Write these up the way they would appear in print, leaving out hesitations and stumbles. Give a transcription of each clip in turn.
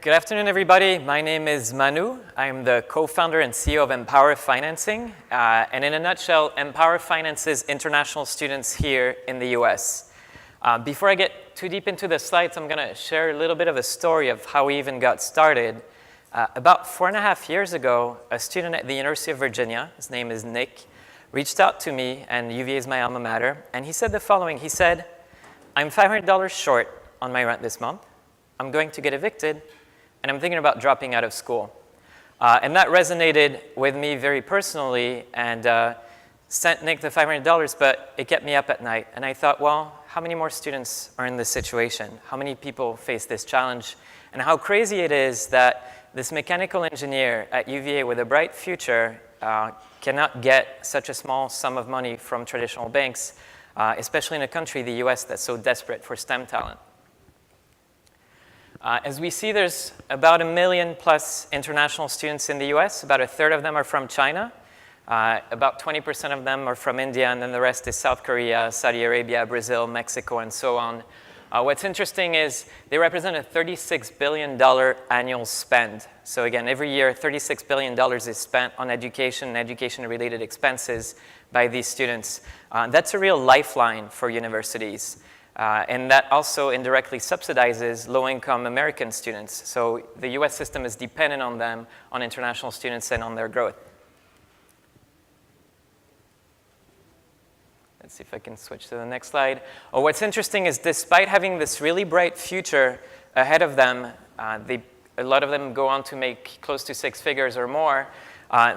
Good afternoon, everybody. My name is Manu. I'm the co-founder and CEO of MPOWER Financing. And in a nutshell, MPOWER finances international students here in the US. Before I get too deep into the slides, I'm going to share a little bit of a story of how we even got started. About 4.5 years ago, a student at the University of Virginia, his name is Nick, reached out to me, and UVA is my alma mater, and he said the following. He said, I'm $500 short on my rent this month. I'm going to get evicted, and I'm thinking about dropping out of school. And that resonated with me very personally, and sent Nick the $500, but it kept me up at night. And I thought, well, how many more students are in this situation? How many people face this challenge? And how crazy it is that this mechanical engineer at UVA with a bright future cannot get such a small sum of money from traditional banks, especially in a country, the US, that's so desperate for STEM talent. As we see, there's about 1 million plus international students in the US. About a third of them are from China. About 20% of them are from India, and then the rest is South Korea, Saudi Arabia, Brazil, Mexico, and so on. What's interesting is they represent a $36 billion annual spend. So again, every year, $36 billion is spent on education and education-related expenses by these students. That's a real lifeline for universities. And that also indirectly subsidizes low-income American students. So the US system is dependent on them, on international students, and on their growth. Let's see if I can switch to the next slide. What's interesting is despite having this really bright future ahead of them, a lot of them go on to make close to 6 figures or more.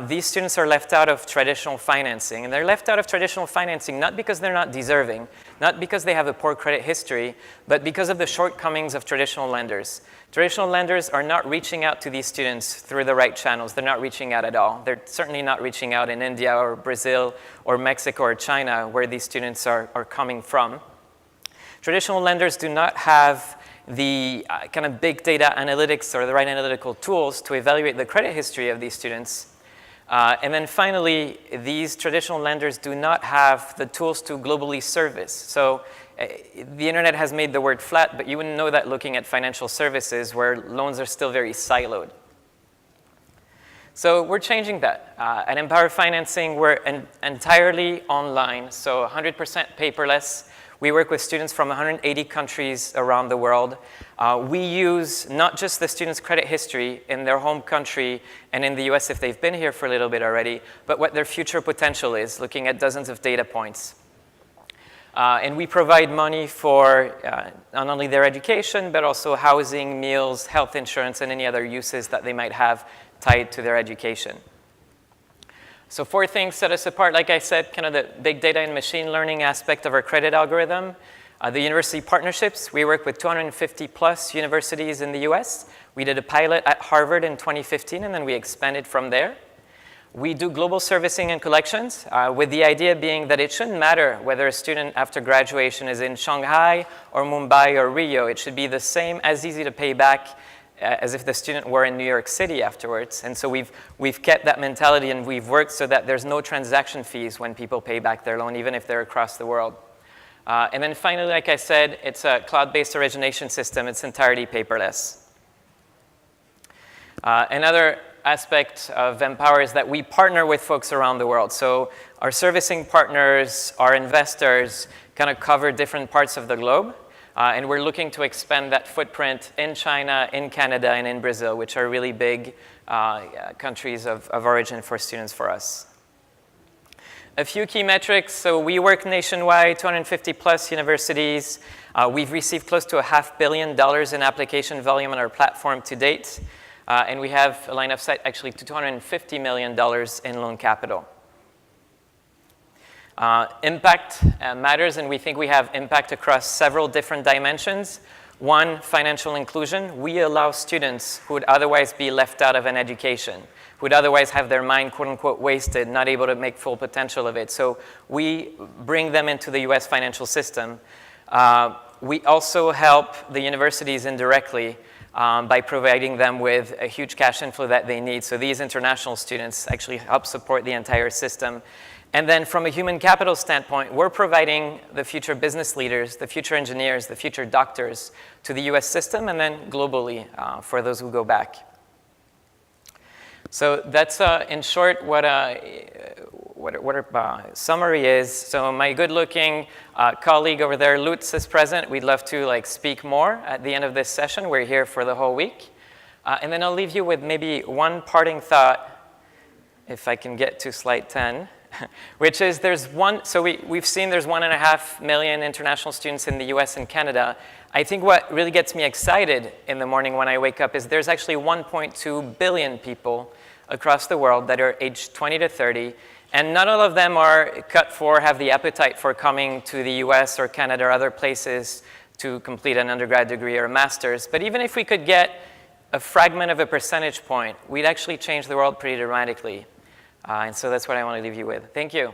These students are left out of traditional financing. And they're left out of traditional financing not because they're not deserving, not because they have a poor credit history, but because of the shortcomings of traditional lenders. Traditional lenders are not reaching out to these students through the right channels. They're not reaching out at all. They're certainly not reaching out in India or Brazil or Mexico or China, where these students are coming from. Traditional lenders do not have the kind of big data analytics or the right analytical tools to evaluate the credit history of these students. And then finally, these traditional lenders do not have the tools to globally service. So the internet has made the word flat, but you wouldn't know that looking at financial services where loans are still very siloed. So we're changing that. At MPOWER Financing, we're entirely online, so 100% paperless. We work with students from 180 countries around the world. We use not just the students' credit history in their home country and in the US if they've been here for a little bit already, but what their future potential is, looking at dozens of data points. And we provide money for not only their education, but also housing, meals, health insurance, and any other uses that they might have tied to their education. So 4 things set us apart. Like I said, kind of the big data and machine learning aspect of our credit algorithm. The university partnerships. We work with 250 plus universities in the US. We did a pilot at Harvard in 2015, and then we expanded from there. We do global servicing and collections, with the idea being that it shouldn't matter whether a student after graduation is in Shanghai or Mumbai or Rio. It should be the same, as easy to pay back as if the student were in New York City afterwards. And so we've kept that mentality, and we've worked so that there's no transaction fees when people pay back their loan, even if they're across the world. And then finally, like I said, it's a cloud-based origination system. It's entirely paperless. Another aspect of MPOWER is that we partner with folks around the world. So our servicing partners, our investors, kind of cover different parts of the globe. And we're looking to expand that footprint in China, in Canada, and in Brazil, which are really big countries of origin for students for us. A few key metrics. So we work nationwide, 250 plus universities. We've received close to $500 million in application volume on our platform to date. And we have a line of sight actually to $250 million in loan capital. Impact matters, and we think we have impact across several different dimensions. One, financial inclusion. We allow students who would otherwise be left out of an education, who would otherwise have their mind, quote unquote, wasted, not able to make full potential of it. So we bring them into the US financial system. We also help the universities indirectly by providing them with a huge cash inflow that they need. So these international students actually help support the entire system. And then from a human capital standpoint, we're providing the future business leaders, the future engineers, the future doctors to the US system and then globally for those who go back. So that's, in short, what a summary is. So my good-looking colleague over there, Lutz, is present. We'd love to speak more at the end of this session. We're here for the whole week. And then I'll leave you with maybe one parting thought, if I can get to slide 10, which is we've seen there's 1.5 million international students in the US and Canada. I think what really gets me excited in the morning when I wake up is there's actually 1.2 billion people across the world that are aged 20 to 30, and not all of them are cut for, have the appetite for coming to the US or Canada or other places to complete an undergrad degree or a master's. But even if we could get a fragment of a percentage point, we'd actually change the world pretty dramatically. And so that's what I want to leave you with. Thank you.